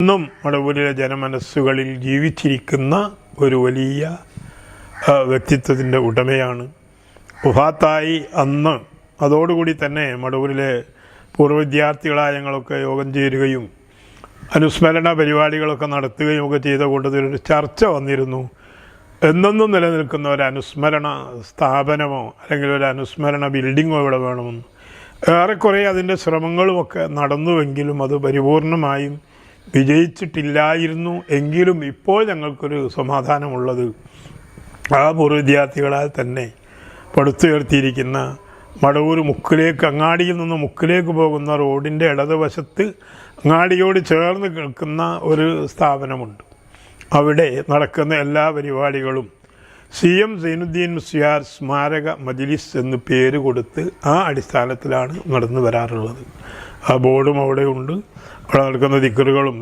ഇന്നും മടവൂരിലെ ജനമനസ്സുകളിൽ ജീവിച്ചിരിക്കുന്ന ഒരു വലിയ വ്യക്തിത്വത്തിൻ്റെ ഉടമയാണ്. വഫാത്തായി അന്ന് അതോടുകൂടി തന്നെ മടവൂരിലെ പൂർവ്വ വിദ്യാർത്ഥികളായ ഞങ്ങളൊക്കെ യോഗം ചേരുകയും അനുസ്മരണ പരിപാടികളൊക്കെ നടത്തുകയും ഒക്കെ ചെയ്ത കൂട്ടത്തിലൊരു ചർച്ച വന്നിരുന്നു. എന്നെന്നും നിലനിൽക്കുന്ന ഒരു അനുസ്മരണ സ്ഥാപനമോ അല്ലെങ്കിൽ ഒരു അനുസ്മരണ ബിൽഡിങ്ങോ ഇവിടെ വേണമെന്ന്. ഏറെക്കുറെ അതിൻ്റെ ശ്രമങ്ങളുമൊക്കെ നടന്നുവെങ്കിലും അത് പരിപൂർണമായും വിജയിച്ചിട്ടില്ലായിരുന്നു. എങ്കിലും ഇപ്പോൾ ഞങ്ങൾക്കൊരു സമാധാനമുള്ളത് ആ പൂർവ്വ വിദ്യാർത്ഥികളാൽ തന്നെ പടുത്തുയർത്തിയിരിക്കുന്ന മടവൂർ മുക്കിലേക്ക്, അങ്ങാടിയിൽ നിന്ന് മുക്കിലേക്ക് പോകുന്ന റോഡിൻ്റെ ഇടതുവശത്ത് അങ്ങാടിയോട് ചേർന്ന് നിൽക്കുന്ന ഒരു സ്ഥാപനമുണ്ട്. അവിടെ നടക്കുന്ന എല്ലാ പരിപാടികളും CM സൈനുദ്ദീൻ മുസ്ലിയാർ സ്മാരക മജ്ലിസ് എന്ന് പേര് കൊടുത്ത് ആ അടിസ്ഥാനത്തിലാണ് നടന്നു വരാറുള്ളത്. ആ ബോർഡും അവിടെ ഉണ്ട്. അവിടെ നടക്കുന്ന ദിക്റുകളും